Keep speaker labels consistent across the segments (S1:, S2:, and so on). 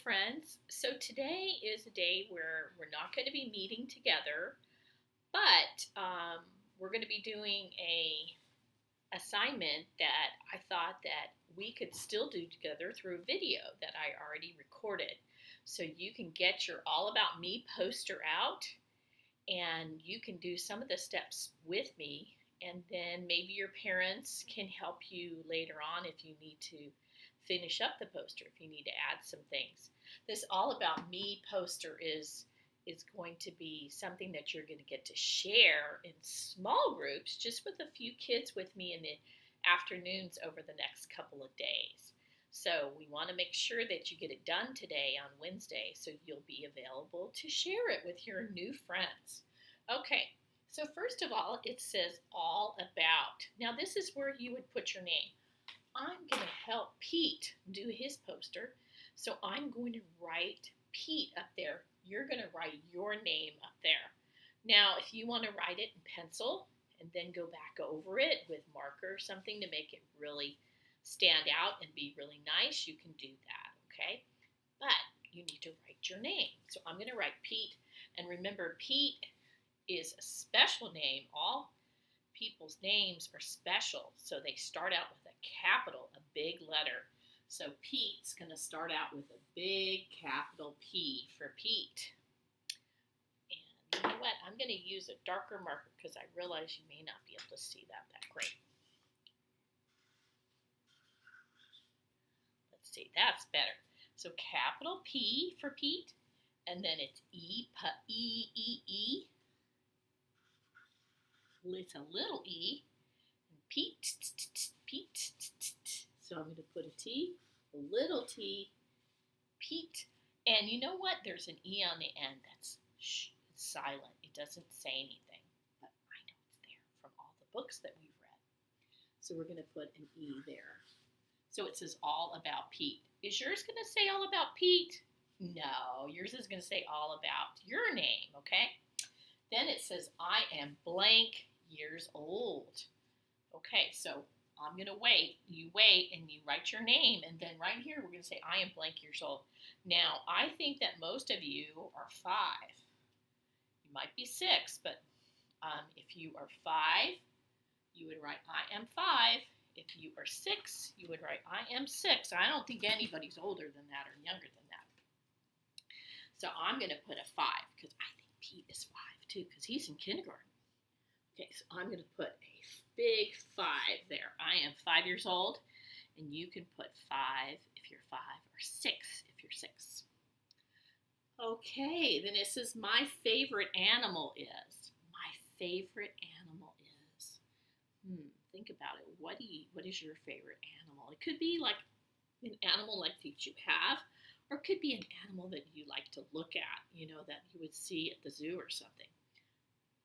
S1: friends. So today is a day where we're not going to be meeting together, but we're going to be doing a assignment that I thought that we could still do together through a video that I already recorded. So you can get your All About Me poster out and you can do some of the steps with me, and then maybe your parents can help you later on if you need to finish up the poster, if you need to add some things. This All About Me poster is going to be something that you're going to get to share in small groups, just with a few kids with me in the afternoons over the next couple of days. So we want to make sure that you get it done today on Wednesday so you'll be available to share it with your new friends. Okay, so first of all, it says all about. Now this is where you would put your name. I'm going to help Pete do his poster, so I'm going to write Pete up there. You're going to write your name up there. Now, if you want to write it in pencil and then go back over it with marker or something to make it really stand out and be really nice, you can do that, okay? But you need to write your name. So I'm going to write Pete, and remember, Pete is a special name. All people's names are special, so they start out with a capital, a big letter. So Pete's going to start out with a big capital P for Pete. And you know what? I'm going to use a darker marker because I realize you may not be able to see that great. Let's see, that's better. So capital P for Pete, and then it's E. It's a little E, and Pete. So I'm going to put a T, a little t, Pete. And you know what? There's an E on the end that's it's silent. It doesn't say anything, but I know it's there from all the books that we've read. So we're going to put an E there. So it says all about Pete. Is yours going to say all about Pete? No, yours is going to say all about your name, okay? Then it says I am blank years old. Okay, so I'm going to wait. You wait and you write your name, and then right here we're going to say I am blank years old. Now, I think that most of you are 5. You might be 6, but if you are 5, you would write I am 5. If you are 6, you would write I am 6. I don't think anybody's older than that or younger than that. So I'm going to put a 5 because I think Pete is 5 too because he's in kindergarten. Okay, so I'm going to put a big 5 there. I am 5 years old, and you can put 5 if you're 5 or 6 if you're 6. Okay, then it says my favorite animal is. My favorite animal is. Think about it. What is your favorite animal? It could be like an animal like that you have, or it could be an animal that you like to look at, that you would see at the zoo or something.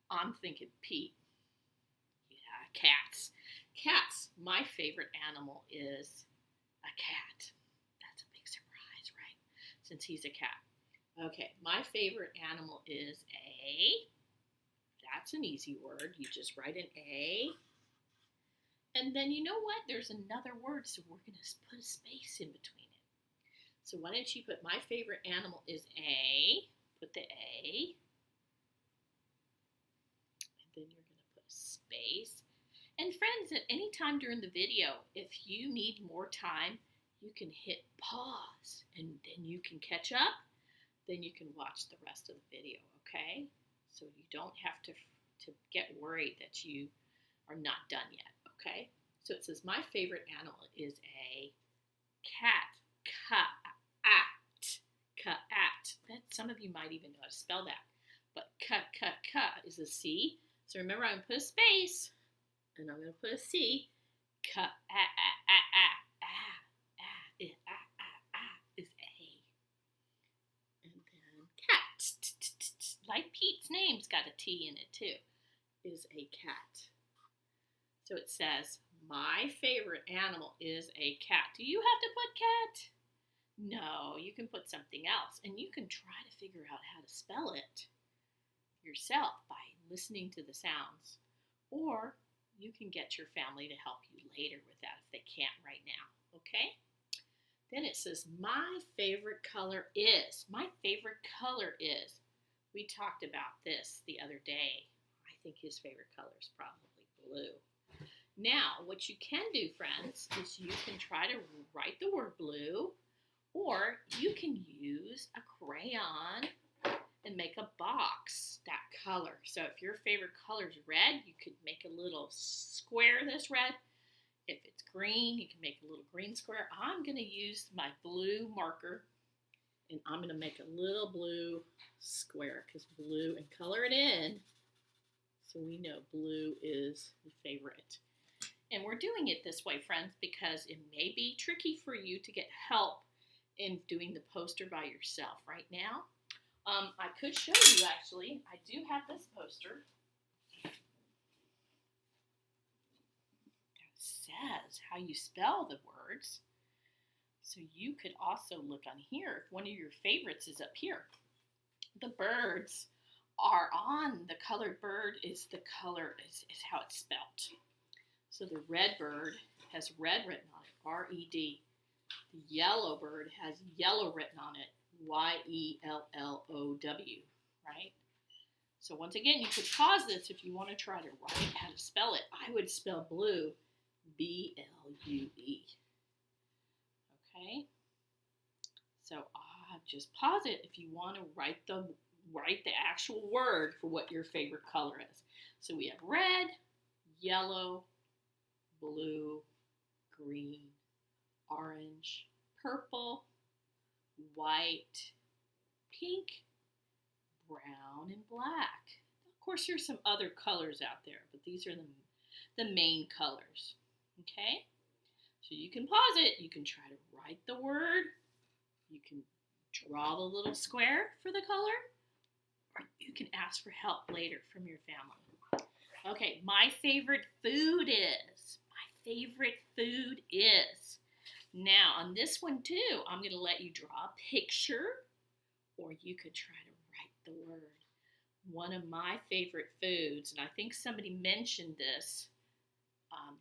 S1: I'm thinking Pete. Yeah, cats. Cats. My favorite animal is a cat. That's a big surprise, right? Since he's a cat. Okay, my favorite animal is a. That's an easy word. You just write an A. And then you know what? There's another word, so we're going to put a space in between it. So why don't you put my favorite animal is A. Put the A. Then you're going to put a space. And friends, at any time during the video, if you need more time, you can hit pause and then you can catch up. Then you can watch the rest of the video, okay? So you don't have to get worried that you are not done yet, okay? So it says my favorite animal is a cat. Cat. That some of you might even know how to spell that. But is a C. So remember, I'm going to put a space, and I'm going to put a C. Is A. And then cat. Like Pete's name's got a T in it too. Is a cat. So it says, my favorite animal is a cat. Do you have to put cat? No, you can put something else. And you can try to figure out how to spell it yourself by listening to the sounds, or you can get your family to help you later with that if they can't right now, okay? Then it says, my favorite color is. My favorite color is. We talked about this the other day. I think his favorite color is probably blue. Now, what you can do, friends, is you can try to write the word blue, or you can use a crayon and make a box that color. So if your favorite color is red, you could make a little square that's red. If it's green, you can make a little green square. I'm going to use my blue marker, and I'm going to make a little blue square because blue, and color it in so we know blue is the favorite. And we're doing it this way, friends, because it may be tricky for you to get help in doing the poster by yourself right now. I could show you, actually. I do have this poster. It says how you spell the words. So you could also look on here if one of your favorites is up here. The birds are on, the colored bird is the color, is how it's spelled. So the red bird has red written on it, R-E-D. The yellow bird has yellow written on it, Y-E-L-L-O-W, right? So once again, you could pause this if you want to try to write how to spell it. I would spell blue, B-L-U-E. Okay? So just pause it if you want to write the actual word for what your favorite color is. So we have red, yellow, blue, green, orange, purple, white, pink, brown, and black. Of course, there's some other colors out there, but these are the main colors. Okay? So you can pause it. You can try to write the word. You can draw the little square for the color, or you can ask for help later from your family. Okay, my favorite food is. Now, on this one too, I'm going to let you draw a picture, or you could try to write the word. One of my favorite foods, and I think somebody mentioned this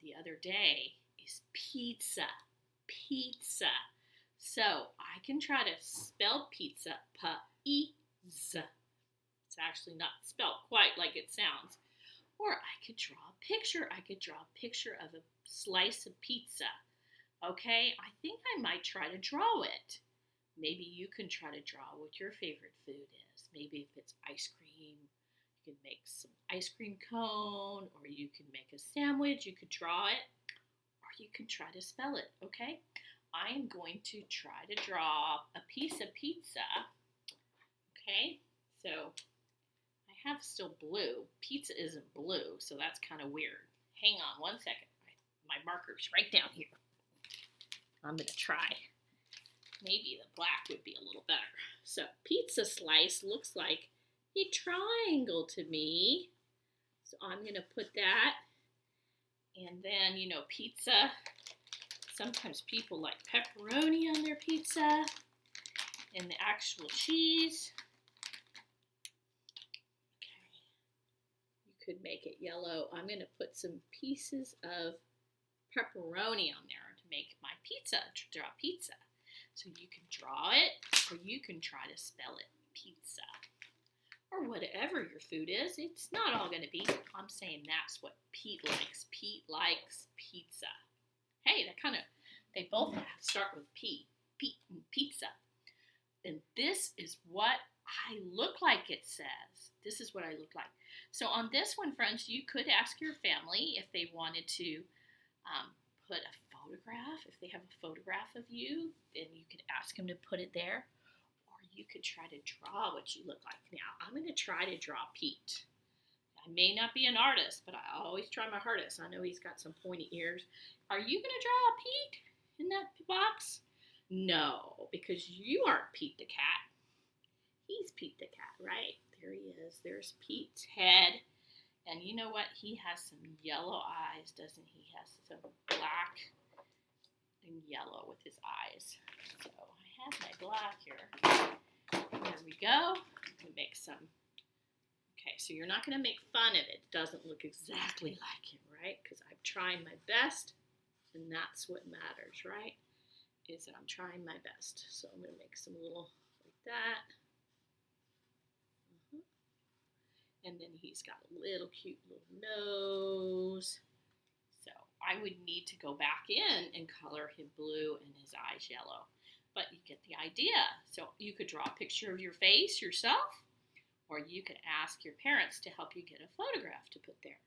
S1: the other day, is pizza. Pizza. So I can try to spell pizza, P-E-Z. It's actually not spelled quite like it sounds. Or I could draw a picture. I could draw a picture of a slice of pizza. Okay, I think I might try to draw it. Maybe you can try to draw what your favorite food is. Maybe if it's ice cream, you can make some ice cream cone, or you can make a sandwich. You could draw it, or you can try to spell it, okay? I'm going to try to draw a piece of pizza, okay? So I have still blue. Pizza isn't blue, so that's kind of weird. Hang on one second. My marker's right down here. I'm going to try. Maybe the black would be a little better. So pizza slice looks like a triangle to me. So I'm going to put that. And then, you know, pizza. Sometimes people like pepperoni on their pizza and the actual cheese. Okay. You could make it yellow. I'm going to put some pieces of pepperoni on there to make my pizza, to draw pizza. So you can draw it, or you can try to spell it pizza. Or whatever your food is, it's not all going to be. I'm saying that's what Pete likes. Pete likes pizza. Hey, they both start with P. Pete and pizza. And this is what I look like, it says. This is what I look like. So on this one, friends, you could ask your family if they wanted to put a photograph. If they have a photograph of you, then you could ask them to put it there. Or you could try to draw what you look like. Now, I'm going to try to draw Pete. I may not be an artist, but I always try my hardest. I know he's got some pointy ears. Are you going to draw a Pete in that box? No, because you aren't Pete the cat. He's Pete the cat, right? There he is. There's Pete's head. And you know what? He has some yellow eyes, doesn't he? He has some black and yellow with his eyes. So I have my black here. There we go. We make some. Okay, so you're not going to make fun of it. It doesn't look exactly like him, right? Because I'm trying my best, and that's what matters, right? is that I'm trying my best. So I'm going to make some little like that. And then he's got a little cute little nose. So I would need to go back in and color him blue and his eyes yellow. But you get the idea. So you could draw a picture of your face yourself, or you could ask your parents to help you get a photograph to put there.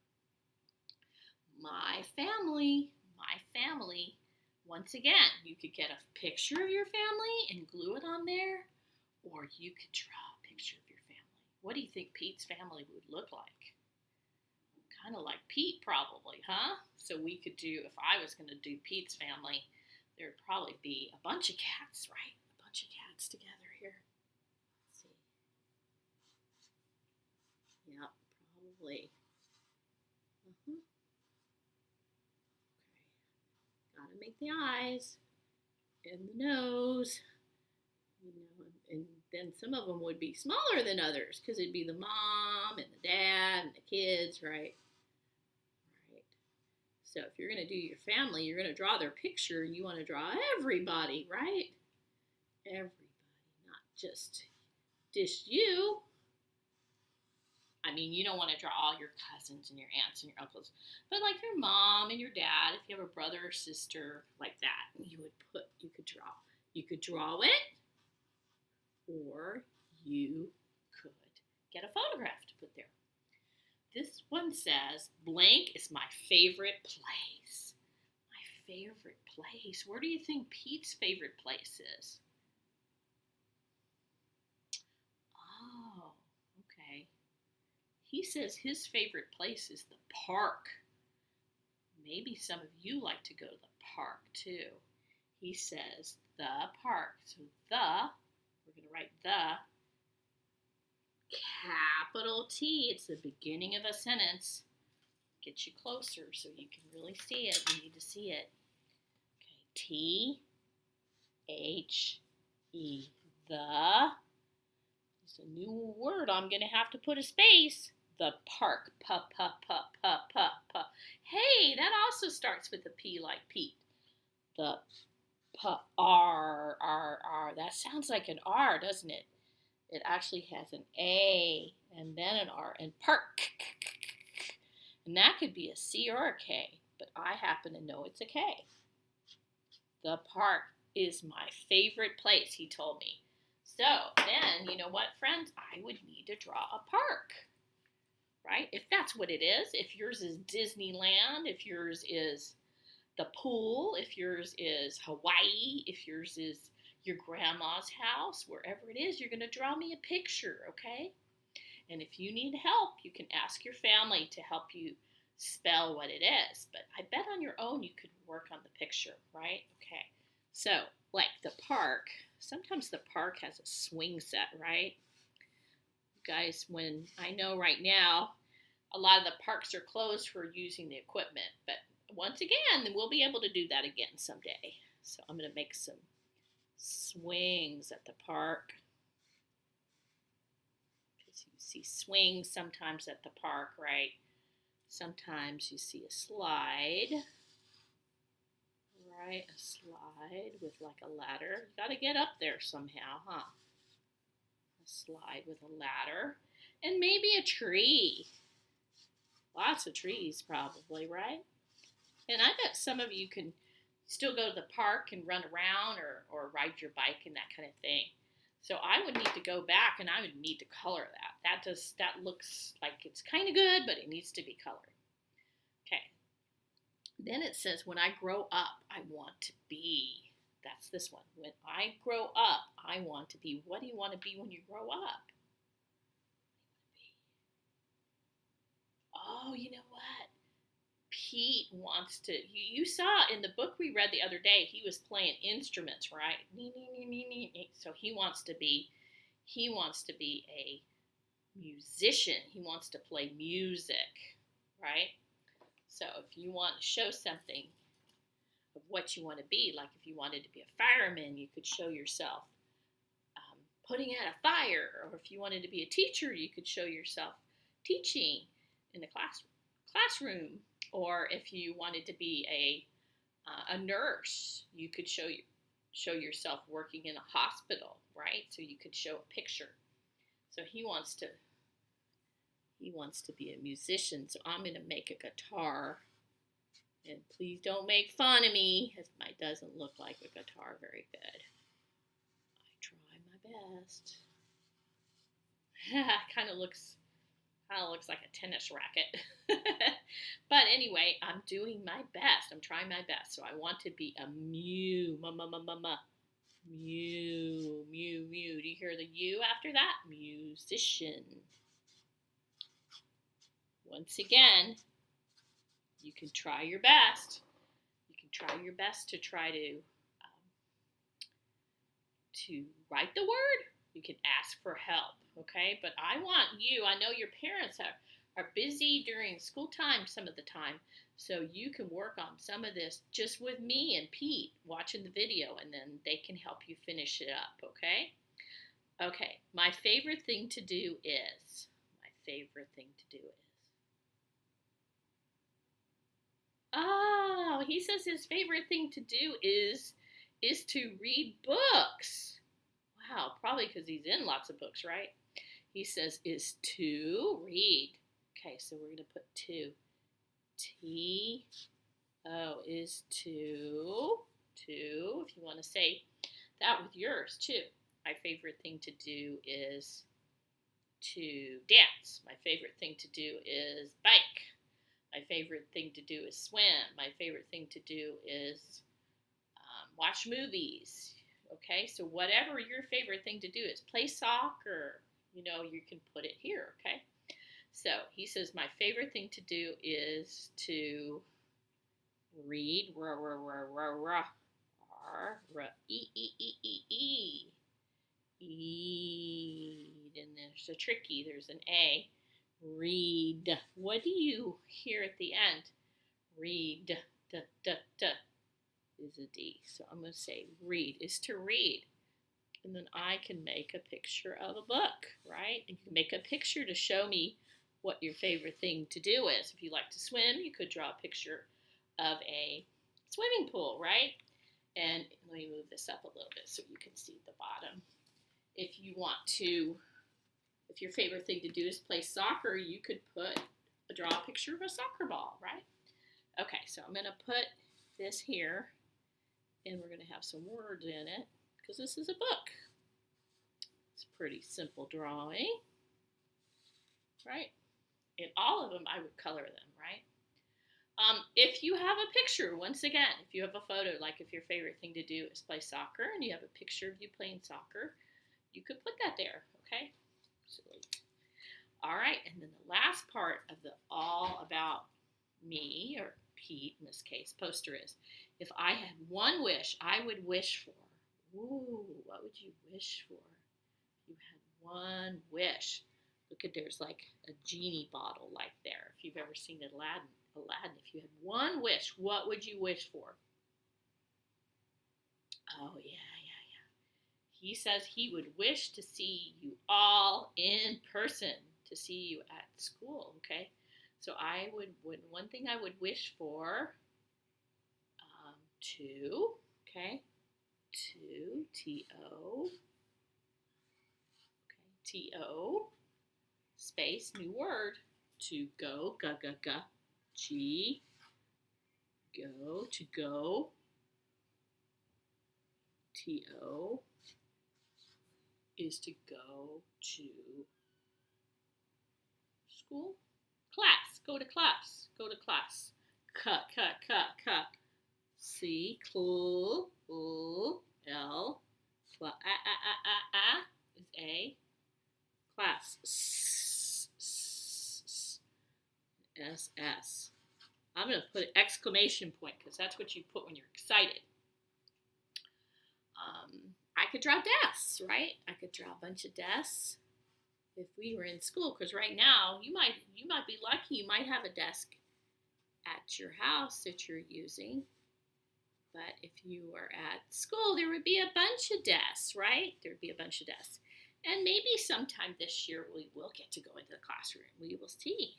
S1: My family. Once again, you could get a picture of your family and glue it on there, or you could draw a picture of your family. What do you think Pete's family would look like? Kind of like Pete, probably, huh? So we could do, if I was going to do Pete's family, there would probably be a bunch of cats, right? A bunch of cats together here. Let's see. Yep, probably. Okay. Gotta make the eyes and the nose. And then some of them would be smaller than others because it'd be the mom and the dad and the kids, right? Right. So if you're going to do your family, you're going to draw their picture. You want to draw everybody, right? Everybody, not just you. I mean, you don't want to draw all your cousins and your aunts and your uncles, but like your mom and your dad, if you have a brother or sister like that, you could draw it, or you could get a photograph to put there. This one says, blank is my favorite place. My favorite place. Where do you think Pete's favorite place is? Oh, okay. He says his favorite place is the park. Maybe some of you like to go to the park too. He says the park. So we're going to write the, capital T. It's the beginning of a sentence. Get you closer so you can really see it. You need to see it. Okay, T-H-E, the. It's a new word. I'm going to have to put a space. The park. Hey, that also starts with a P like Pete. The R. That sounds like an R, doesn't it? It actually has an A and then an R. And park. And that could be a C or a K, but I happen to know it's a K. The park is my favorite place, he told me. So then, you know what, friends? I would need to draw a park, right? If that's what it is. If yours is Disneyland, if yours is the pool, if yours is Hawaii, if yours is your grandma's house, wherever it is, you're going to draw me a picture, okay? And if you need help, you can ask your family to help you spell what it is. But I bet on your own you could work on the picture, right? Okay. So, like the park, sometimes the park has a swing set, right? You guys, when I know right now, a lot of the parks are closed for using the equipment. But once again, we'll be able to do that again someday. So I'm going to make some swings at the park. Because you see swings sometimes at the park, right? Sometimes you see a slide. Right, a slide with like a ladder. You got to get up there somehow, huh? A slide with a ladder. And maybe a tree. Lots of trees probably, right? And I bet some of you can still go to the park and run around or ride your bike and that kind of thing. So I would need to go back and I would need to color that. That looks like it's kind of good, but it needs to be colored. Okay. Then it says, when I grow up, I want to be. That's this one. When I grow up, I want to be. What do you want to be when you grow up? Oh, you know what? Pete wants to. You saw in the book we read the other day, he was playing instruments, right? So he wants to be a musician. He wants to play music, right? So if you want to show something of what you want to be, like if you wanted to be a fireman, you could show yourself putting out a fire. Or if you wanted to be a teacher, you could show yourself teaching in the classroom. Or if you wanted to be a nurse, you could show show yourself working in a hospital, right? So you could show a picture. So he wants to be a musician. So I'm going to make a guitar. And please don't make fun of me, as mine doesn't look like a guitar very good. I try my best. kind of looks like a tennis racket. But anyway, I'm doing my best. I'm trying my best. So I want to be a mew, mew, mew, mew. Do you hear the U after that? Musician. Once again, you can try your best. You can try your best to try to write the word. You can ask for help, okay? But I want you, I know your parents are busy during school time some of the time, so you can work on some of this just with me and Pete watching the video, and then they can help you finish it up, okay? Okay, my favorite thing to do is, oh, he says his favorite thing to do is to read books. Wow, probably because he's in lots of books, right? He says is to read. Okay, so we're going to put to. T-O is to. If you want to say that with yours, too. My favorite thing to do is to dance. My favorite thing to do is bike. My favorite thing to do is swim. My favorite thing to do is watch movies. Okay, so whatever your favorite thing to do is, play soccer, you can put it here, okay? So he says, my favorite thing to do is to read, and there's a tricky, there's an A. Read. What do you hear at the end? Read. Is a D. So I'm going to say read is to read. And then I can make a picture of a book, right? And you can make a picture to show me what your favorite thing to do is. If you like to swim, you could draw a picture of a swimming pool, right? And let me move this up a little bit so you can see the bottom. If your favorite thing to do is play soccer, you could draw a picture of a soccer ball, right? Okay, so I'm going to put this here, and we're going to have some words in it, because this is a book. It's a pretty simple drawing, right? And all of them, I would color them, right? If you have a picture, once again, if you have a photo, like if your favorite thing to do is play soccer, and you have a picture of you playing soccer, you could put that there, okay? All right, and then the last part of the all about me, or Pete in this case, poster is, if I had one wish, I would wish for. Ooh, what would you wish for? If you had one wish. Look at, there's like a genie bottle like there. If you've ever seen Aladdin, if you had one wish, what would you wish for? Oh, yeah. He says he would wish to see you all in person, to see you at school, okay? So one thing I would wish for, to, okay? To, T-O, okay, T-O, space, new word, to go, G, go, to go, T-O, is to go to school, class, go to class, C, cl, L, is A, class, S. I'm going to put an exclamation point, because that's what you put when you're excited. I could draw desks, right? I could draw a bunch of desks if we were in school, because right now you might be lucky, you might have a desk at your house that you're using. But if you were at school, there would be a bunch of desks, right? There would be a bunch of desks. And maybe sometime this year we will get to go into the classroom. We will see.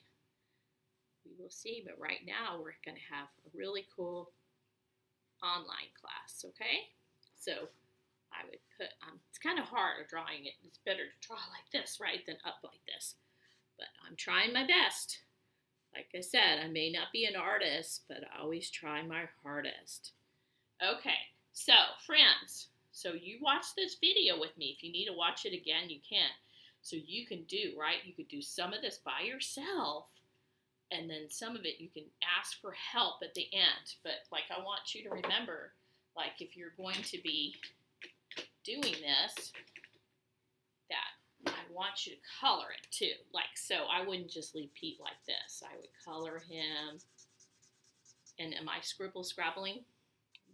S1: But right now we're going to have a really cool online class, okay? So I would put, it's kind of hard drawing it. It's better to draw like this, right, than up like this. But I'm trying my best. Like I said, I may not be an artist, but I always try my hardest. Okay, so friends, so you watch this video with me. If you need to watch it again, you can. So you can do, right? You could do some of this by yourself, and then some of it you can ask for help at the end. But like I want you to remember, like if you're going to be doing this, that I want you to color it too. Like so, I wouldn't just leave Pete like this. I would color him. And am I scrabbling?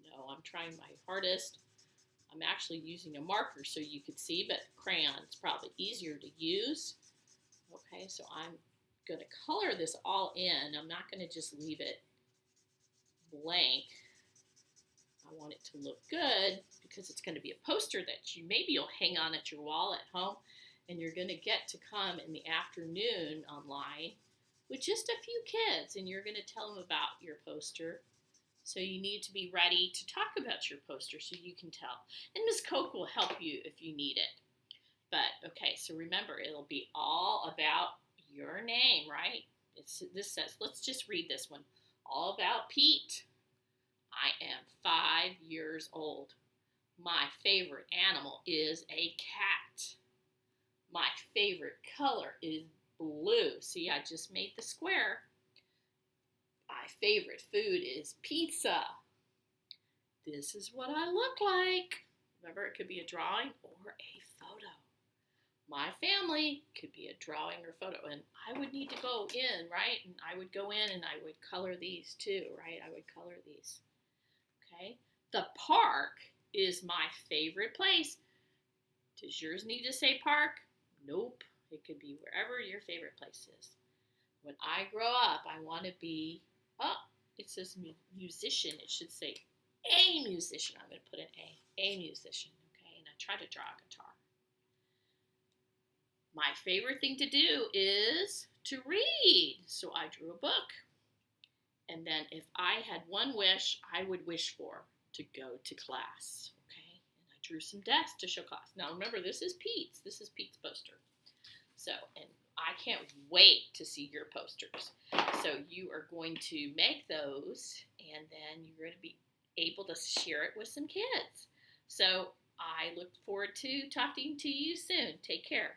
S1: No, I'm trying my hardest. I'm actually using a marker so you could see, but crayon's probably easier to use. Okay, so I'm going to color this all in. I'm not going to just leave it blank. I want it to look good because it's going to be a poster that maybe you'll hang on at your wall at home, and you're going to get to come in the afternoon online with just a few kids, and you're going to tell them about your poster. So you need to be ready to talk about your poster so you can tell. And Ms. Coke will help you if you need it. But, okay, so remember, it'll be all about your name, right? This says, let's just read this one. All about Pete. I am 5 years old. My favorite animal is a cat. My favorite color is blue. See, I just made the square. My favorite food is pizza. This is what I look like. Remember, it could be a drawing or a photo. My family could be a drawing or photo. And I would need to go in, right? And I would go in and I would color these too, right? I would color these. Okay? The park is my favorite place. Does yours need to say park? Nope. It could be wherever your favorite place is. When I grow up, I want to be, it says musician. It should say a musician. I'm going to put an a musician, okay? And I try to draw a guitar. My favorite thing to do is to read. So I drew a book. And then if I had one wish, I would wish for to go to class, okay? And I drew some desks to show class. Now remember, this is Pete's. This is Pete's poster. So, and I can't wait to see your posters. So you are going to make those, and then you're going to be able to share it with some kids. So I look forward to talking to you soon. Take care.